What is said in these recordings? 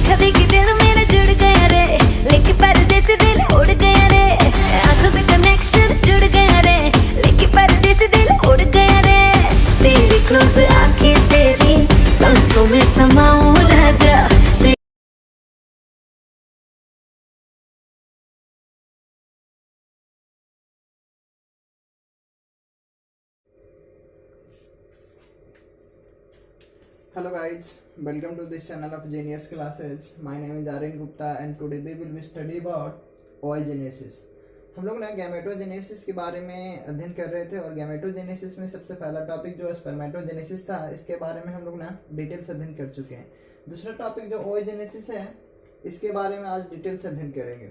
देखा देखी दिल मेरा जुड़ गया रे, लेके पर्दे से दिल उड़ गया रे, आंखों से कनेक्शन जुड़ गया रे, लेके पर्दे से दिल उड़ गया रे, तेरी क्लोज आके तेरी सांसों में समाऊं राजा। Hello guys, welcome to this channel of Genius Classes. My name is Aryan Gupta and today we will be study about oogenesis. हम लोग ना गैमेटोजेनेसिस के बारे में अध्ययन कर रहे थे और गैमेटोजेनेसिस में सबसे पहला टॉपिक जो स्पर्मेटोजेनेसिस था, इसके बारे में हम लोग ना डिटेल्स अध्ययन कर चुके हैं। दूसरा टॉपिक जो oogenesis है, इसके बारे में आज डिटेल्स अध्ययन करेंगे।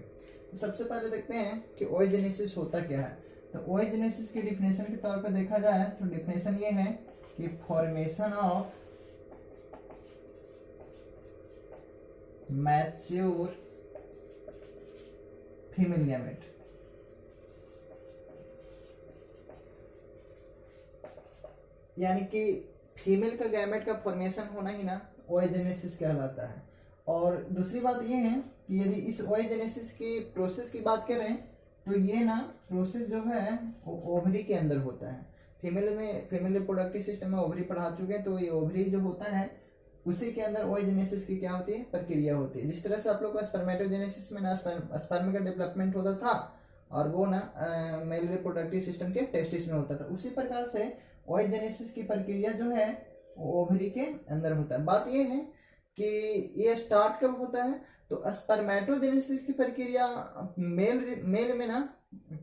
तो सबसे पहले देखते हैं कि oogenesis होता क्या है। तो oogenesis की डिफिनेशन के तौर पर देखा जाए तो डिफिनेशन ये है कि formation of mature female gamete, यानी कि फीमेल का गैमेट का फॉर्मेशन होना ही ना oogenesis कहलाता है। और दूसरी बात ये है कि यदि इस oogenesis की प्रोसेस की बात करें तो ये ना प्रोसेस जो है वो ओवरी के अंदर होता है। फीमेल रिप्रोडक्टिव सिस्टम में ओवरी पढ़ा चुके हैं, तो ये ओवरी जो होता है उसी के अंदर oogenesis की क्या होती है, प्रक्रिया होती है। जिस तरह से आप लोग का स्पर्मेटोजेनेसिस में ना स्पर्म का डेवलपमेंट होता था और वो ना मेल रिप्रोडक्टिव सिस्टम के टेस्टिस में होता था, उसी प्रकार से oogenesis की प्रक्रिया जो है वो ओवरी के अंदर होता है। बात ये है कि ये स्टार्ट कब होता है, तो स्पर्मेटोजेनेसिस की प्रक्रिया मेल में ना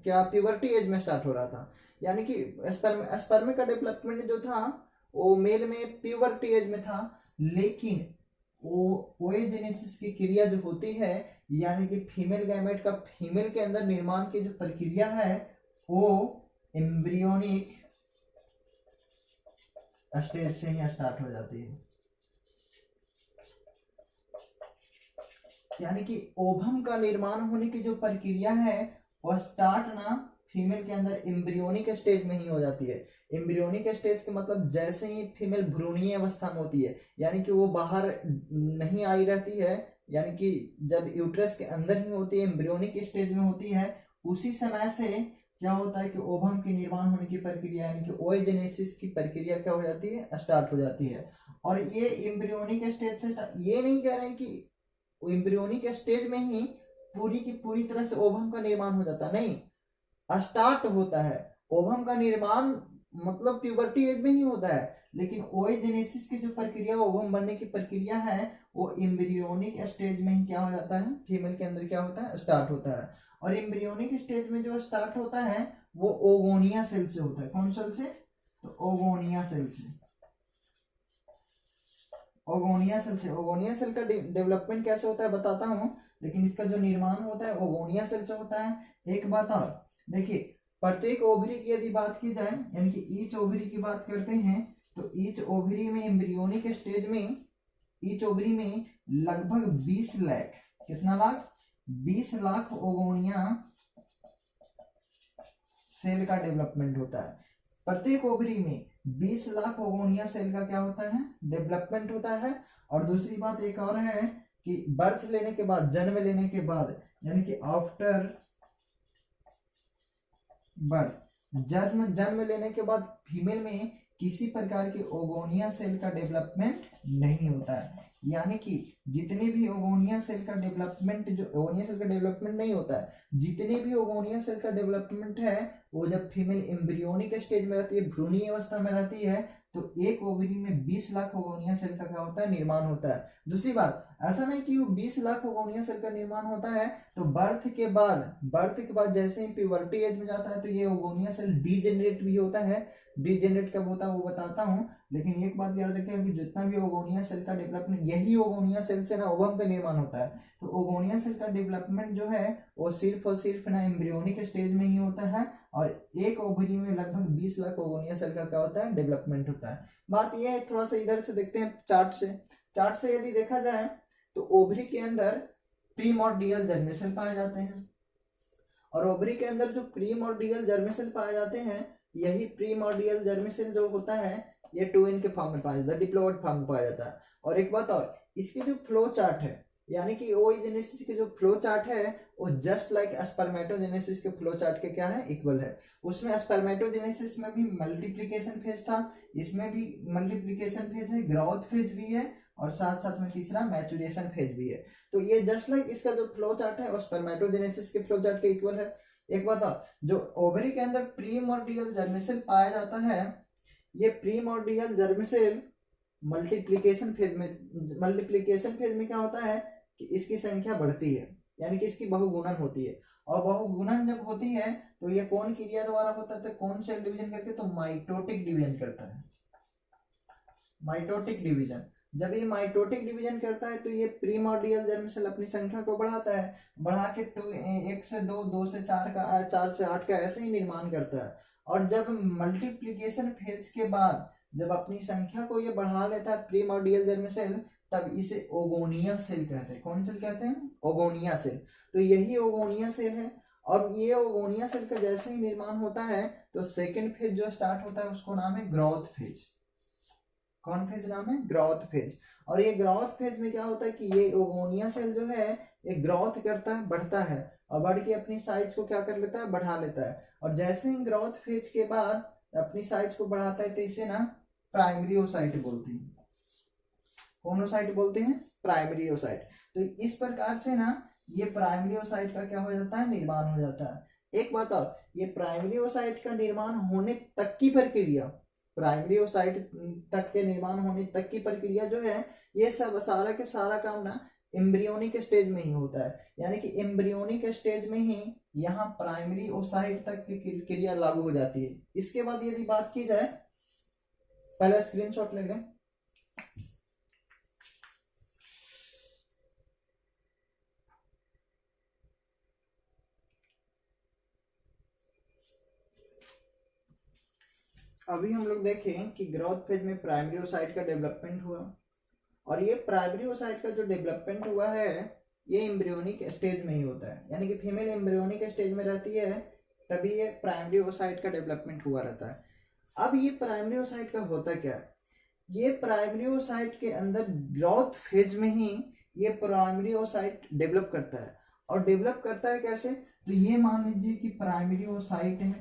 क्या प्यूबर्टी एज में स्टार्ट हो रहा था, यानी कि स्पर्म का डेवलपमेंट जो था वो मेल में प्यूबर्टी एज में था, लेकिन oogenesis की क्रिया जो होती है, यानी कि फीमेल गैमेट का फीमेल के अंदर निर्माण की जो प्रक्रिया है वो एम्ब्रियोनिक स्टेज से ही स्टार्ट हो जाती है। यानी कि ओवम का निर्माण होने की जो प्रक्रिया है वो स्टार्ट ना फीमेल के अंदर एम्ब्रियोनिक स्टेज में ही हो जाती है। एम्ब्रियोनिक स्टेज के मतलब जैसे ही फीमेल भ्रूणीय अवस्था में होती है, यानी कि वो बाहर नहीं आई रहती है, यानी कि जब यूट्रस के अंदर ही होती है, एम्ब्रियोनिक स्टेज में होती है, उसी समय से क्या होता है कि ओवम के निर्माण होने की प्रक्रिया यानी कि oogenesis की प्रक्रिया क्या हो जाती है, स्टार्ट हो जाती है। और ये एम्ब्रियोनिक स्टेज से ये नहीं कह रहे हैं कि एम्ब्रियोनिक स्टेज में ही पूरी की पूरी तरह से ओवम का निर्माण हो जाता, नहीं, स्टार्ट होता है। ओवम का निर्माण मतलब प्यूबर्टी एज में ही होता है, लेकिन oogenesis की जो प्रक्रिया ओवम बनने की प्रक्रिया है वो एम्ब्रियोनिक स्टेज में ही क्या हो जाता है, फीमेल के अंदर क्या होता है, स्टार्ट होता है। और एम्ब्रियोनिक स्टेज में जो स्टार्ट होता है वो ओगोनिया सेल से होता है। कौन सेल से, तो ओगोनिया सेल से। ओगोनिया सेल से, ओगोनिया सेल का डेवलपमेंट कैसे होता है बताता हूँ, लेकिन इसका जो निर्माण होता है ओगोनिया सेल से होता है। एक बात और देखिए, प्रत्येक ओवरी की यदि बात की जाए, यानी कि ईच ओवरी की बात करते हैं, तो ईच ओवरी में एम्ब्रियोनिक स्टेज में ईच ओवरी में लगभग 20 लाख, कितना लाख, 20 लाख ओगोनिया सेल का डेवलपमेंट होता है। प्रत्येक ओवरी में 20 लाख ओगोनिया सेल का क्या होता है, डेवलपमेंट होता है। और दूसरी बात एक और है कि बर्थ लेने के बाद, जन्म लेने के बाद, यानी कि आफ्टर बर्थ, जन्म लेने के बाद फीमेल में किसी प्रकार के ओगोनिया सेल का डेवलपमेंट नहीं होता है। यानी कि जितने भी ओगोनिया सेल का डेवलपमेंट, जो ओगोनिया सेल का डेवलपमेंट नहीं होता है, जितने भी ओगोनिया सेल का डेवलपमेंट है वो जब फीमेल एम्ब्रियोनिक स्टेज में रहती है, भ्रूणीय अवस्था में रहती है, तो एक ओवरी में 20 लाख ओगोनिया सेल का क्या होता है, निर्माण होता है। दूसरी बात, ऐसा नहीं कि वो 20 लाख ओगोनिया सेल का निर्माण होता है तो बर्थ के बाद जैसे ही प्यूबर्टी एज में जाता है तो ये ओगोनिया सेल डीजेनरेट भी होता है। डीजेनरेट कब होता है वो बताता हूँ, लेकिन एक बात याद रखें कि जितना भी ओगोनिया सेल का डेवलपमेंट, यही ओगोनिया सेल से ना ओवम का निर्माण होता है। तो ओगोनिया सेल का डेवलपमेंट जो है वो सिर्फ और सिर्फ ना एम्ब्रियोनिक स्टेज में ही होता है, और एक ओवरी में लगभग 20 लाख ओगोनिया सेल का क्या होता है, डेवलपमेंट होता है। बात यह है, थोड़ा सा इधर से देखते हैं चार्ट से यदि देखा जाए तो ओवरी के अंदर प्रीमोर्डियल जर्मेशन पाए जाते हैं, और ओवरी के अंदर जो प्रीमोर्डियल जर्मेशन पाए जाते हैं, यही प्रीमोर्डियल जर्मेशन जो होता है ये 2n के फॉर्म में पाया जाता है, डिप्लॉइड फॉर्म में पाया जाता है। और एक बात और, इसकी जो फ्लो चार्ट है यानी कि ओजेनेसिस के जो फ्लो चार्ट है वो जस्ट लाइक स्पर्मेटोजेनेसिस के फ्लो चार्ट के क्या है, इक्वल है। उसमें स्पर्मेटोजेनेसिस में भी मल्टीप्लिकेशन फेज था, इसमें भी मल्टीप्लिकेशन फेज है, ग्रोथ फेज भी है, और साथ साथ में तीसरा मैचुरेशन फेज भी है। तो ये जस्ट लाइक इसका जो फ्लो चार्ट है वो स्पर्मेटोजेनेसिस के फ्लो चार्ट के इक्वल है। एक बात और, जो ओवरी के अंदर प्रीमोर्डियल जर्मिसेल पाया जाता है, ये प्रीमोर्डियल जर्मिसेल मल्टीप्लिकेशन फेज में क्या होता है कि इसकी संख्या बढ़ती है, यानी कि इसकी बहुगुणन होती है। और बहुगुणन जब होती है तो ये कौन क्रिया द्वारा होता है, तो कौन सेल डिवीजन करके, तो माइटोटिक डिवीजन करता है। माइटोटिक डिवीजन, जब ये माइटोटिक डिवीजन करता है तो ये प्रीमोर्डियल जर्मिसेल अपनी संख्या को बढ़ाता है, बढ़ा के 1 से 2, 2 से 4 का, 4 से 8 का ऐसे ही निर्माण करता है। और जब मल्टीप्लिकेशन फेज के बाद जब अपनी संख्या को ये बढ़ा लेता है प्रीमोर्डियल जर्मिसेल, तब इसे ओगोनिया सेल कहते हैं। कौन सेल कहते हैं, ओगोनिया सेल। तो यही ओगोनिया सेल है। अब ये ओगोनिया सेल का जैसे ही निर्माण होता है तो सेकेंड फेज जो स्टार्ट होता है उसको नाम है ग्रोथ फेज। कौन फेज नाम है, ग्रोथ फेज। और ये ग्रोथ फेज में क्या होता है कि ये ओगोनिया सेल जो है ये ग्रोथ करता है, बढ़ता है, और बढ़ के अपनी साइज को क्या कर लेता है, बढ़ा लेता है। और जैसे ही ग्रोथ फेज के बाद अपनी साइज को बढ़ाता है तो इसे ना प्राइमरी ओसाइट बोलते हैं। कौन ओसाइट बोलते हैं, प्राइमरी ओसाइट। तो इस प्रकार से ना ये प्राइमरी ओसाइट का क्या हो जाता है, निर्माण हो जाता है। एक बात और, ये प्राइमरी ओसाइट का निर्माण होने तक की प्रक्रिया, प्राइमरी ओसाइट तक के निर्माण होने तक की प्रक्रिया जो है, ये सब सारा के सारा काम ना एम्ब्रियोनिक स्टेज में ही होता है। यानी कि एम्ब्रियोनिक स्टेज में ही यहाँ प्राइमरी ओसाइट तक की क्रिया लागू हो जाती है। इसके बाद यदि बात की जाए, पहले स्क्रीनशॉट ले लें। अभी हम लोग देखें कि ग्रोथ फेज में प्राइमरी ओसाइट का डेवलपमेंट हुआ, और ये प्राइमरी ओसाइट का जो डेवलपमेंट हुआ है ये एम्ब्रियोनिक स्टेज में ही होता है। यानी कि फीमेल एम्ब्रियोनिक स्टेज में रहती है तभी ये प्राइमरी ओसाइट का डेवलपमेंट हुआ रहता है। अब ये प्राइमरी ओसाइट का होता क्या है, ये प्राइमरी ओसाइट के अंदर ग्रोथ फेज में ही ये प्राइमरी ओसाइट डेवलप करता है। और डेवलप करता है कैसे, तो ये मान लीजिए कि प्राइमरी ओसाइट है,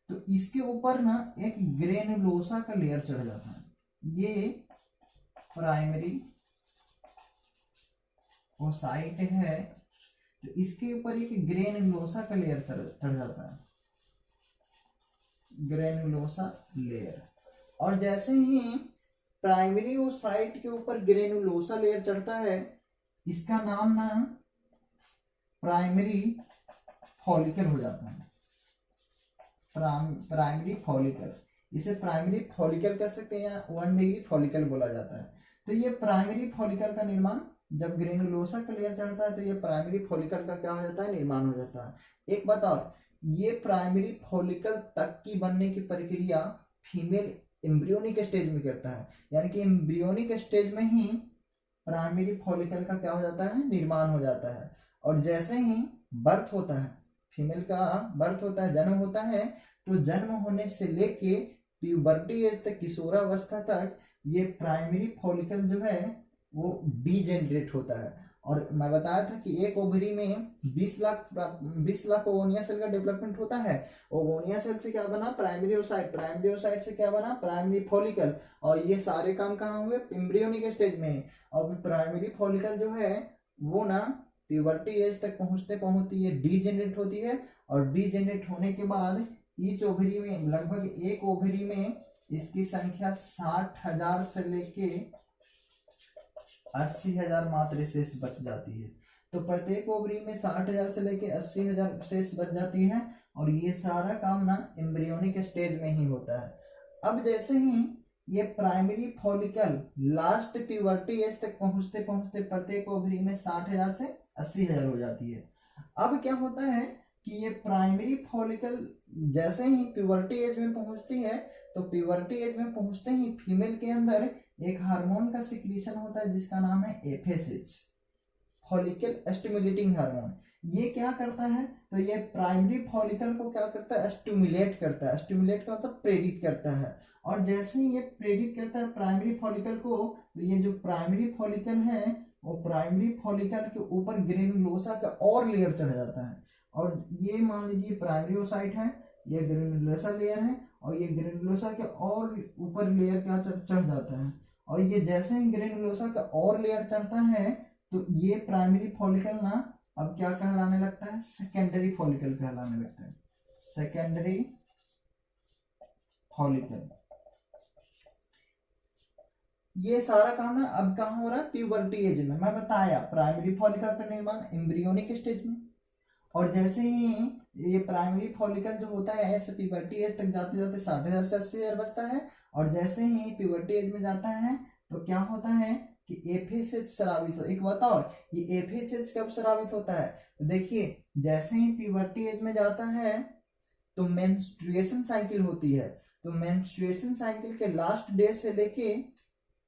तो इसके ऊपर ना एक ग्रेनुलोसा का लेयर चढ़ जाता है। ये प्राइमरी ओसाइट है तो इसके ऊपर एक ग्रेनुलोसा का लेयर चढ़ जाता है, ग्रेनुलोसा लेयर। और जैसे ही प्राइमरी ओसाइट के ऊपर ग्रेनुलोसा लेयर चढ़ता है, इसका नाम ना प्राइमरी फॉलिकल हो जाता है। प्राइमरी फॉलिकल, इसे प्राइमरी फॉलिकल कह सकते हैं या 1 डिग्री फॉलिकल बोला जाता है। तो ये प्राइमरी फॉलिकल का निर्माण जब ग्रेनुलोसा का लेयर चढ़ता है तो ये प्राइमरी फॉलिकल का क्या हो जाता है, निर्माण हो जाता है। एक बात और, ये प्राइमरी फॉलिकल तक की बनने की प्रक्रिया फीमेल एम्ब्रियोनिक स्टेज में करता है। यानी कि एम्ब्रियोनिक स्टेज में ही प्राइमरी फॉलिकल का क्या हो जाता है, निर्माण हो जाता है। और जैसे ही बर्थ होता है, फीमेल का बर्थ होता है, जन्म होता है, तो जन्म होने से लेके प्यूबर्टी एज तक, किशोरावस्था तक, ये प्राइमरी फॉलिकल जो है वो डीजेनरेट होता है। और मैं बताया था कि एक ओवरी में 20 लाख ओगोनिया सेल का डेवलपमेंट होता है। ओगोनिया सेल से क्या बना, प्राइमरी ओसाइट, प्राइमरी ओसाइट से क्या बना, प्राइमरी फॉलिकल। और ये सारे काम कहाँ हुए, एम्ब्रियोनिक स्टेज में। और प्राइमरी फॉलिकल जो है वो ना प्यूबर्टी एज तक पहुंचते ये डीजेनरेट होती है। और डीजेनरेट होने के बाद ईच ओवरी में, लगभग एक ओवरी में इसकी संख्या 60,000 से लेके 80,000 मात्र शेष बच जाती है। तो प्रत्येक ओवरी में 60,000 से लेके 80,000 शेष बच जाती है। और ये सारा काम ना एम्ब्रियोनिक स्टेज में ही होता है। अब जैसे ही ये primary follicle last puberty as तक पहुंचते प्रत्येक ओवरी में 60,000 से 80,000 हो जाती है। अब क्या होता है कि ये प्राइमरी फॉलिकल जैसे ही प्यूबर्टी एज में पहुंचती है, तो प्यूबर्टी एज में पहुंचते ही फीमेल के अंदर एक हार्मोन का सिक्रीशन होता है जिसका नाम है एफएसएच, फॉलिकल स्टिमुलेटिंग हार्मोन। ये क्या करता है, तो ये प्राइमरी फॉलिकल को क्या करता है, स्टिमुलेट करता है। स्टिमुलेट का मतलब प्रेरित करता है। और जैसे ही ये प्रेरित करता है प्राइमरी फॉलिकल को, तो ये जो प्राइमरी फॉलिकल है वो प्राइमरी फॉलिकल के ऊपर ग्रेनुलोसा का और लेयर चढ़ जाता है। और ये मान लीजिए प्राइमरी ओसाइट है, ये ग्रेनुलोसा लेयर है, और ये ग्रेनुलोसा के और ऊपर लेयर क्या चढ़ जाता है। और ये जैसे ही ग्रेनुलोसा का और लेयर चढ़ता है तो ये प्राइमरी फॉलिकल ना अब क्या कहलाने लगता है, सेकेंडरी फॉलिकल कहलाने लगता है, सेकेंडरी फॉलिकल। ये सारा काम ना अब कहाँ हो रहा है, प्यूबर्टी एज में। मैं बताया प्राइमरी फॉलिकल का निर्माण एम्ब्रियोनिक स्टेज में, और जैसे ही ये प्राइमरी फॉलिकल जो होता है ऐसे प्यूबर्टी एज तक जाते जाते 60,000 से 80,000 बचता है। और जैसे ही प्यूबर्टी एज में जाता है तो क्या होता है कि एफएसएच स्रावित हो। एक बताओ ये एफएसएच कब स्रावित होता है, तो देखिए जैसे ही प्यूबर्टी एज में जाता है तो मेंस्ट्रुएशन साइकिल होती है। तो मेंस्ट्रुएशन साइकिल के लास्ट डे से लेके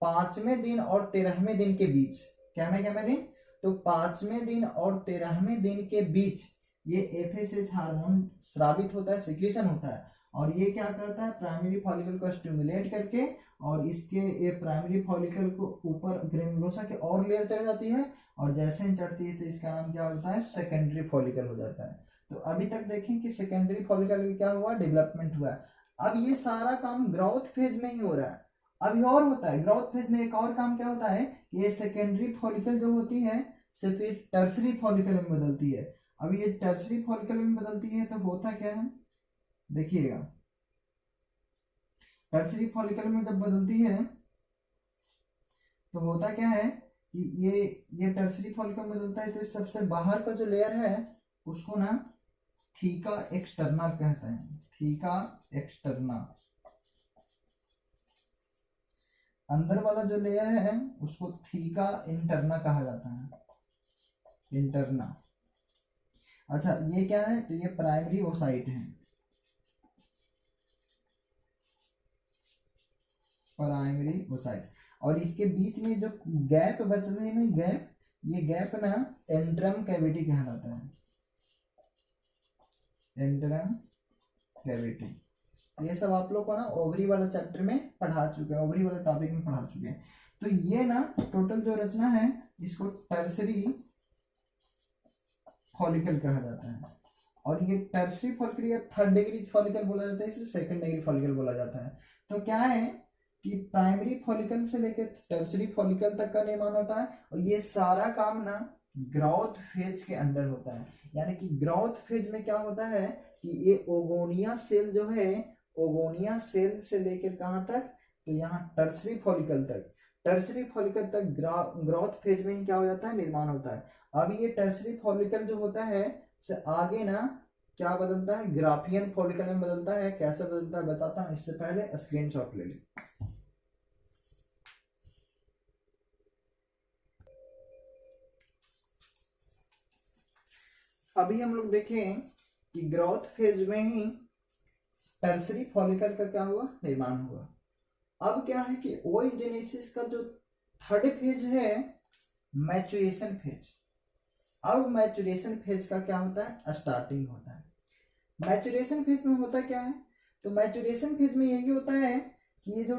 5वें दिन और 13वें दिन के बीच, क्या दिन, तो 5वें दिन और 13वें दिन के बीच ये एफएसएच हार्मोन स्रावित होता है, सिक्रीशन होता है। और ये क्या करता है, प्राइमरी फॉलिकल को स्टिमुलेट करके, और इसके ये प्राइमरी फॉलिकल को ऊपर ग्रेनुलोसा के और लेयर चढ़ जाती है, और जैसे ही चढ़ती है तो इसका नाम क्या होता है, सेकेंडरी फॉलिकल हो जाता है। तो अभी तक देखें कि सेकेंडरी फॉलिकल का क्या हुआ, डेवलपमेंट हुआ। अब ये सारा काम ग्रोथ फेज में ही हो रहा है। अभी और होता है ग्रोथ फेज में एक और काम क्या होता है, ये सेकेंडरी फॉलिकल जो होती है से फिर टर्सरी फॉलिकल में बदलती है। अब ये टर्सरी फॉलिकल में बदलती है तो होता क्या है, देखिएगा टर्सरी फॉलिकल में जब बदलती है तो होता क्या है कि ये टर्सरी फॉलिकल में बदलता है तो इस सबसे बाहर का जो लेयर है उसको ना थीका एक्सटर्ना कहते हैं, थीका एक्सटर्ना। अंदर वाला जो लेयर है उसको थीका इंटरना कहा जाता है, इंटरना। अच्छा ये क्या है, तो ये प्राइमरी ओसाइट है, प्राइमरी ओसाइट। और इसके बीच में जो गैप बच रहे हैं ना, गैप, ये गैप ना एंट्रम कैविटी कहलाता है, एंट्रम कैविटी। ये सब आप लोग को ना ओवरी वाला चैप्टर में पढ़ा चुके हैं, ओवरी वाला टॉपिक में पढ़ा चुके हैं। तो ये ना टोटल जो रचना है इसको टर्सरी फॉलिकल कहा जाता है। और ये टर्सरी फॉलिकल या थर्ड डिग्री फॉलिकल बोला जाता है, इसे सेकंड डिग्री फॉलिकल बोला जाता है। तो क्या है कि प्राइमरी फॉलिकल से लेकर टर्सरी फॉलिकल तक का निर्माण होता है, और ये सारा काम ना ग्रोथ फेज के अंदर होता है। यानी कि ग्रोथ फेज में क्या होता है कि ये ओगोनिया सेल जो है, ओगोनिया सेल से लेकर कहाँ तक, तो यहाँ टर्सरी फॉलिकल तक, टर्सरी फॉलिकल तक ग्रोथ फेज में ही क्या हो जाता है, निर्माण होता है। अब ये टर्सरी फॉलिकल जो होता है से आगे ना क्या बदलता है, ग्राफियन फॉलिकल में बदलता है। कैसे बदलता है बताता हूँ, इससे पहले स्क्रीनशॉट ले ली। अभी हम लोग देखें कि ग्रोथ फेज में ही टर्सरी फॉलिकल का क्या हुआ, निर्माण हुआ। अब क्या है कि ओजेनेसिस का जो थर्ड फेज है, मैचुरेशन फेज। अब मैचुरेशन फेज का क्या होता है, स्टार्टिंग होता है। मैचुरेशन फेज में होता क्या है, तो मैचुरेशन फेज में यही होता है कि ये जो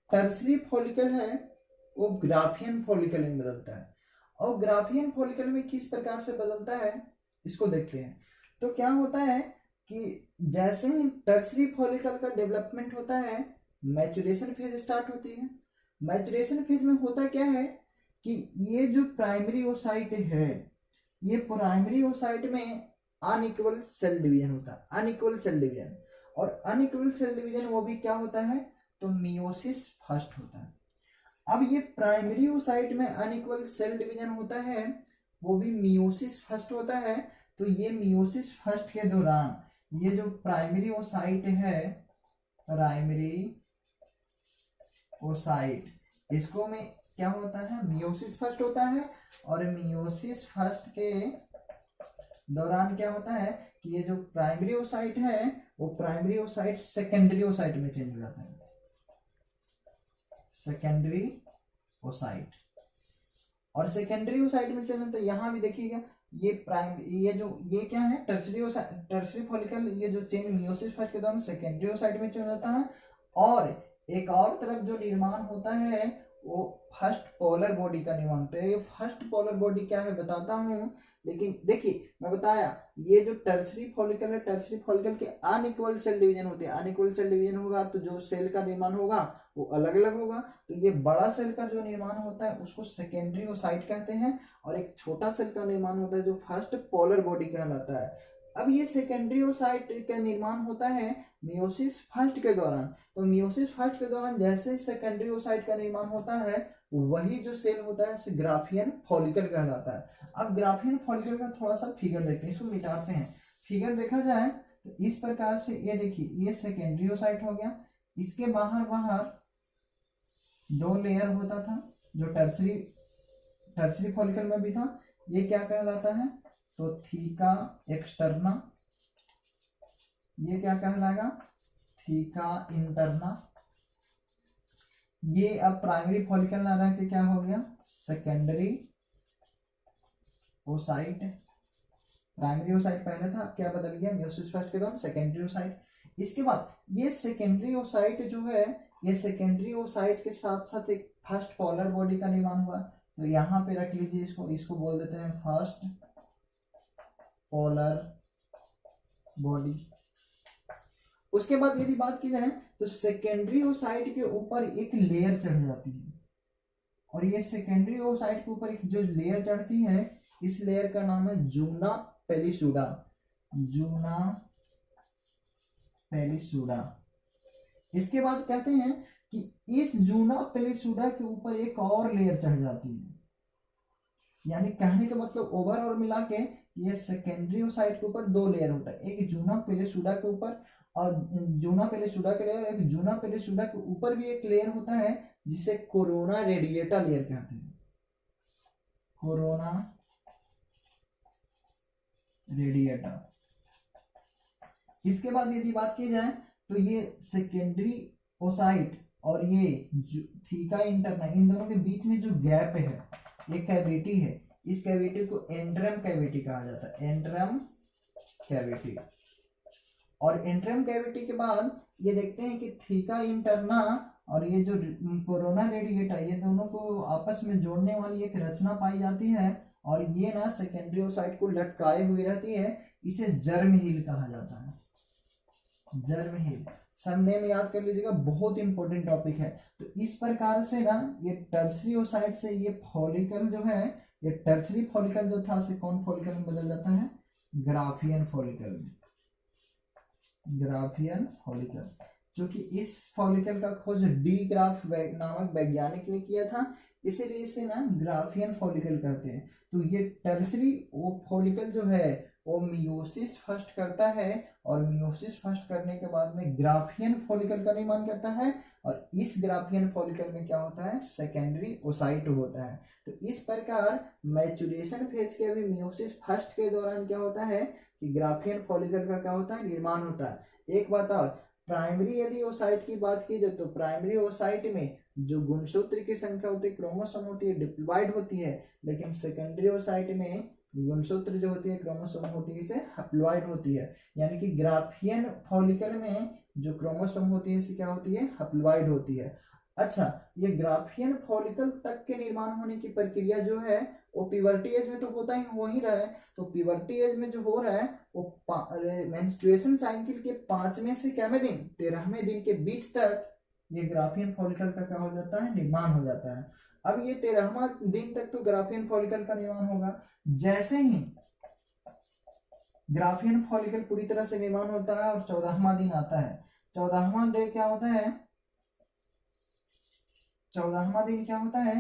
टर्सरी फॉलिकल है वो ग्राफियन फॉलिकल में बदलता है। और ग्राफियन फॉलिकल में किस प्रकार से बदलता है इसको देखते हैं। तो क्या होता है कि जैसे ही टर्सरी फॉलिकल का डेवलपमेंट होता है, मैचुरेशन फेज स्टार्ट होती है। मैचुरेशन फेज में होता क्या है कि ये जो प्राइमरी ओसाइट है, ये प्राइमरी ओसाइट में अनइक्वल सेल डिवीजन होता है, अनइक्वल सेल डिवीजन। और अनइक्वल सेल डिवीजन वो भी क्या होता है, तो मियोसिस फर्स्ट होता है। अब ये प्राइमरी ओसाइट में अनइक्वल सेल डिवीजन होता है, वो भी मियोसिस फर्स्ट होता है। तो ये मियोसिस फर्स्ट के दौरान ये जो प्राइमरी ओसाइट है, प्राइमरी ओसाइट, इसको में क्या होता है, मियोसिस फर्स्ट होता है। और मियोसिस फर्स्ट के दौरान क्या होता है कि ये जो प्राइमरी ओसाइट है वो प्राइमरी ओसाइट सेकेंडरी ओसाइट में चेंज हो जाता है, सेकेंडरी ओसाइट। और सेकेंडरी ओसाइट में चेंज होता है, यहां भी देखिएगा ये क्या है, टर्सरी फॉलिकल, ये जो चेंज मियोसिस फर्स्ट के दौरान सेकेंडरी ओसाइट में चेंज होता है। और एक और तरफ जो निर्माण होता है वो फर्स्ट पोलर बॉडी का निर्माण होता है। ये फर्स्ट पोलर बॉडी क्या है बताता हूँ, लेकिन देखिए मैं बताया ये जो टर्सरी फॉलिकल है, टर्सरी फॉलिकल के अनइक्वल सेल डिवीजन होते हैं। अनइक्वल सेल डिवीजन होगा तो जो सेल का निर्माण होगा वो अलग अलग होगा। तो ये बड़ा सेल का जो निर्माण होता है उसको सेकेंडरी ओसाइट कहते हैं, और एक छोटा सेल का निर्माण होता है जो फर्स्ट पोलर बॉडी कहलाता है। अब ये सेकेंडरी ओसाइट का निर्माण होता है मियोसिस फर्स्ट के दौरान। तो मियोसिस फर्स्ट के दौरान जैसे सेकेंडरी ओसाइट का निर्माण होता है वही जो सेल होता है इसे ग्राफियन फॉलिकल कहलाता है। अब ग्राफियन फॉलिकल का थोड़ा सा फिगर देखते हैं, इसको मिटाते हैं। फिगर देखा जाए तो इस प्रकार से ये देखिए ये सेकेंडरी ओसाइट हो गया, इसके बाहर बाहर दो लेयर होता था जो टर्सरी फॉलिकल में भी था। ये क्या कहलाता है तो थीका एक्सटर्ना, ये क्या कहलाएगा थीका इंटरना। ये अब प्राइमरी फॉलिकल ना रह के क्या हो गया सेकेंडरी ओसाइट। प्राइमरी ओसाइट पहले था, क्या बदल गया मियोसिस फर्स्ट के दौरान सेकेंडरी ओसाइट। इसके बाद ये सेकेंडरी ओसाइट जो है ये सेकेंडरी ओसाइट के साथ साथ एक फर्स्ट पोलर बॉडी का निर्माण हुआ। तो यहाँ पे रख लीजिए इसको बोल देते हैं फर्स्ट पोलर बॉडी। उसके बाद यदि बात की जाए तो सेकेंडरी ओसाइट के ऊपर एक लेयर चढ़ जाती है, और ये सेकेंडरी ओसाइट के ऊपर एक जो लेयर चढ़ती है इस लेयर का नाम है जूना पेलिसुडा। जूना पेलिसुडा। इसके बाद कहते हैं कि इस जूना पेलिसुडा के ऊपर एक और लेयर चढ़ जाती है, यानी कहने का मतलब ओवरऑल मिला के ये सेकेंडरी ओसाइट के ऊपर दो लेयर होता है, एक जूना पेलिसुडा के ऊपर और जूना पेलिसुडा के लेयर, एक जूना पेलिसुडा के ऊपर भी एक लेयर होता है जिसे कोरोना रेडिएटा लेयर कहते हैं। Corona radiata. इसके बाद यदि बात की जाए तो ये सेकेंडरी ओसाइट और ये थीका इंटरना, इन दोनों के बीच में जो गैप है एक कैविटी है, इस कैविटी को एंट्रम कैविटी कहा जाता है। Antrum cavity. और एंट्रम कैविटी के बाद ये देखते हैं कि थीका इंटरना और ये जो कोरोना रेडिएटा ये दोनों को आपस में जोड़ने वाली एक रचना पाई जाती है, और ये ना सेकेंडरी ओसाइट को लटकाए हुए रहती है। इसे जर्म हील कहा जाता है। जर्म हील सब नेम याद कर लीजिएगा, बहुत इंपॉर्टेंट टॉपिक है। तो इस प्रकार से ना ये टर्सरी ओसाइट से ये फॉलिकल जो है, ये टर्सरी फॉलिकल जो था से कौन फॉलिकल में बदल जाता है ग्राफियन फॉलिकल में। ग्राफियन फॉलिकल, क्योंकि इस फॉलिकल का खोज डी ग्राफ नामक वैज्ञानिक ने किया था, इसीलिए इसे ना ग्राफियन फॉलिकल कहते हैं। तो ये टर्सरी फॉलिकल जो है वो मियोसिस फर्स्ट करता है, और मियोसिस फर्स्ट करने के बाद में ग्राफियन फॉलिकल का निर्माण करता है, और इस ग्राफियन फॉलिकल में क्या होता है सेकेंडरी ओसाइट होता है। तो इस प्रकार मैचुरेशन फेज के अभी मियोसिस फर्स्ट के दौरान क्या होता है कि ग्राफियन फॉलिकल का क्या होता है निर्माण होता है। एक बात और, प्राइमरी यदि ओसाइट की बात की जाए तो प्राइमरी ओसाइट में जो गुणसूत्र की संख्या होती है, क्रोमोसोम होती है, डिप्लॉइड होती है, लेकिन सेकेंडरी ओसाइट में गुणसूत्र जो होती है क्रोमोसोम होती है इसे हैप्लॉइड होती है। यानी कि ग्राफियन फॉलिकल में जो क्रोमोसोम होती है इसे क्या होती है हैप्लॉइड होती है। अच्छा, ये ग्राफियन फॉलिकल तक के निर्माण होने की प्रक्रिया जो है वो प्यूबर्टी एज में तो होता ही हो ही रहा है। तो प्यूबर्टी एज में जो हो रहा है वो मेंस्ट्रुएशन साइकिल के 5वें से कैवें दिन 13वें दिन के बीच तक ये ग्राफियन फॉलिकल का क्या हो जाता है निर्माण हो जाता है। अब ये 13वां दिन तक तो ग्राफियन फॉलिकल का निर्माण होगा। जैसे ही ग्राफियन फॉलिकल पूरी तरह से निर्माण होता है और 14वां दिन आता है, 14वां डे क्या होता है, 14वां दिन क्या होता है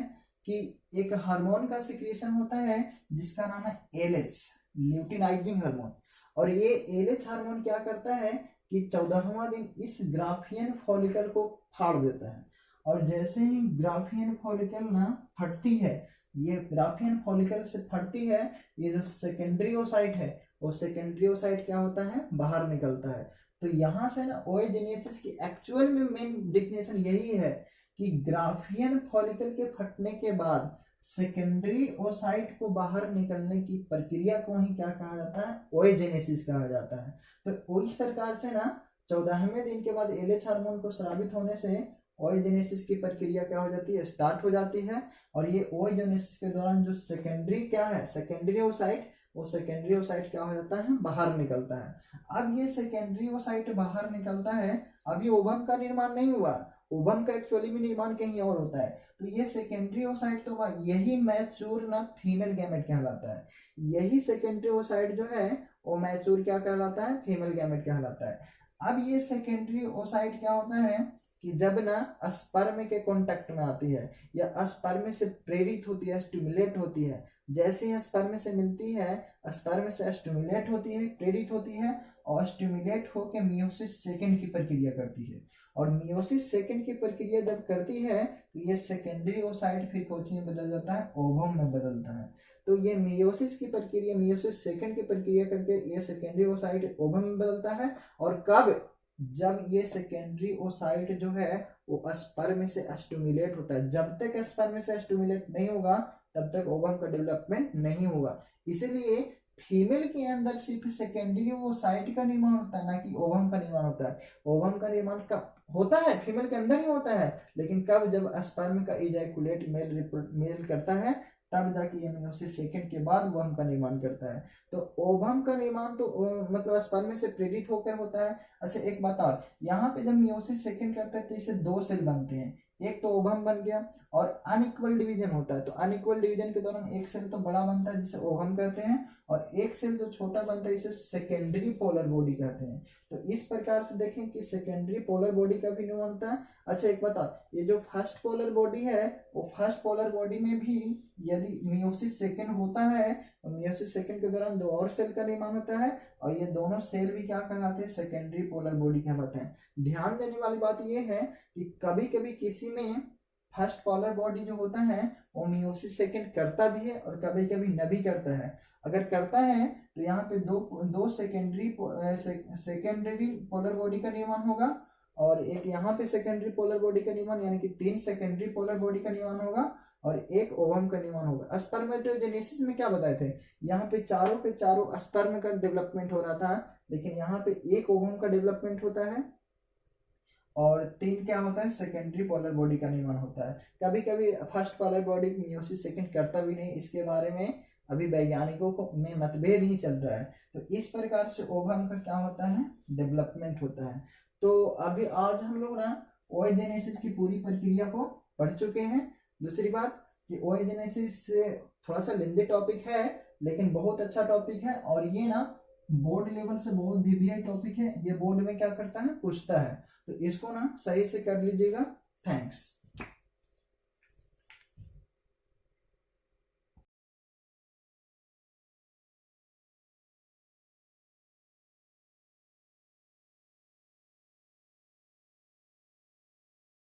कि एक हार्मोन का सिक्रेशन होता है जिसका नाम है एलएच, ल्यूटिनाइजिंग हार्मोन। और ये एलएच हार्मोन क्या करता है कि 14वां दिन इस ग्राफियन फॉलिकल को फाड़ देता है, और जैसे ही ग्राफियन फॉलिकल ना फटती है, ये ग्राफियन फॉलिकल से फटती है, ये जो सेकेंडरी ओसाइट है वो सेकेंडरी ओसाइट क्या होता है बाहर निकलता है। तो यहाँ से ना ओएजेनेसिस की एक्चुअल में मेन डिफिनेशन यही है कि ग्राफियन फॉलिकल के फटने के बाद सेकेंडरी ओसाइट को बाहर निकलने की प्रक्रिया को ही क्या कहा जाता है ओएजेनेसिस कहा जाता है। तो इस प्रकार से ना 14वें दिन के बाद एलएच हार्मोन को स्रावित होने से ओएजेनेसिस की प्रक्रिया क्या हो जाती है, स्टार्ट हो जाती है। और ये ओएजेनेसिस के दौरान जो सेकेंडरी क्या है, सेकेंडरी ओसाइट, वो सेकेंडरी ओसाइट क्या हो जाता है, बाहर निकलता है। अब ये सेकेंडरी ओसाइट बाहर निकलता है, अभी ओवम का निर्माण नहीं हुआ, ओवम का एक्चुअली में निर्माण कहीं और होता है। तो ये सेकेंडरी ओसाइट तो यही मैच्योर ना फीमेल गैमेट कहलाता है। यही सेकेंडरी ओसाइट जो है वो मैच्योर क्या कहलाता है, फीमेल गैमेट कहलाता है। अब ये सेकेंडरी ओसाइट क्या होता है कि जब ना स्पर्म के कांटेक्ट में आती है या स्पर्म से प्रेरित होती है, स्टिमुलेट होती है, जैसे ही स्पर्म से मिलती है, स्पर्म से स्टिमुलेट होती है, प्रेरित होती है और स्टिमुलेट होकर मियोसिस सेकंड की प्रक्रिया करती है। और मियोसिस सेकंड की प्रक्रिया जब करती है तो ये सेकेंडरी ओसाइट फिर कोची में बदल जाता है, ओवम में बदलता है। तो ये मियोसिस की प्रक्रिया, मियोसिस सेकंड की प्रक्रिया करके ये सेकेंडरी ओसाइट ओवम में बदलता है। और कब, जब ये सेकेंडरी ओसाइट जो है वो स्पर्म से स्टिमुलेट होता है। जब तक स्पर्म से स्टिमुलेट नहीं होगा तब तक ओवम का डेवलपमेंट नहीं होगा। इसलिए फीमेल के अंदर सिर्फ सेकेंडरी ओसाइट का निर्माण होता है, ना कि ओवम का निर्माण होता है। ओवम का निर्माण कब होता है, फीमेल के अंदर ही होता है, लेकिन कब, जब स्पर्म का इजैकुलेट मेल करता है तब जाके ये मियोसिस सेकंड के बाद ओवम का निर्माण करता है। तो ओवम का निर्माण तो मतलब स्पर्म से प्रेरित होकर होता है। अच्छा एक बात और, यहाँ पे जब मियोसिस सेकंड करता है तो इससे दो सेल बनते हैं, एक तो ओवम बन गया और अनइक्वल डिवीजन होता है। तो अनइक्वल डिवीजन के दौरान एक सेल तो बड़ा बनता है जिसे ओवम कहते हैं, और एक सेल जो छोटा बनता है इसे सेकेंडरी पोलर बॉडी कहते हैं। तो इस प्रकार से देखें कि सेकेंडरी पोलर बॉडी का भी निर्माण होता है। अच्छा एक बता, ये जो फर्स्ट पोलर बॉडी है वो फर्स्ट पोलर बॉडी में भी यदि मियोसिस सेकंड होता है तो मियोसिस सेकंड के दौरान दो और सेल का निर्माण होता है, और ये दोनों सेल भी क्या कहलाते हैं, सेकेंडरी पोलर बॉडी कहलाते हैं। ध्यान देने वाली बात ये है कि कभी कभी किसी में फर्स्ट पोलर बॉडी जो होता है वो मियोसिस सेकंड करता भी है और कभी कभी न भी करता है। अगर करता है तो यहाँ पे दो सेकेंडरी पोलर बॉडी का निर्माण होगा, और एक यहाँ पे सेकेंडरी पोलर बॉडी का निर्माण, यानी कि 3 सेकेंडरी पोलर बॉडी का निर्माण होगा और एक ओवम का निर्माण होगा। स्पर्मेटोजेनेसिस में क्या बताए थे, यहाँ पे चारों स्पर्म का डेवलपमेंट हो रहा था, लेकिन यहाँ पे एक ओवम का डेवलपमेंट होता है और 3 क्या होता है, सेकेंडरी पोलर बॉडी का निर्माण होता है। कभी कभी first polar body meiosis second करता भी नहीं, इसके बारे में अभी वैज्ञानिकों को में मतभेद ही चल रहा है। तो इस प्रकार से ओवम का क्या होता है, डेवलपमेंट होता है। तो अभी आज हम लोग ना ओएजेनेसिस की पूरी प्रक्रिया को पढ़ चुके हैं। दूसरी बात कि ओएजेनेसिस थोड़ा सा लेंदी टॉपिक है लेकिन बहुत अच्छा टॉपिक है, और ये ना बोर्ड लेवल से बहुत VVI टॉपिक है। ये बोर्ड में क्या करता है, पूछता है, तो इसको ना सही से कर लीजिएगा। थैंक्स।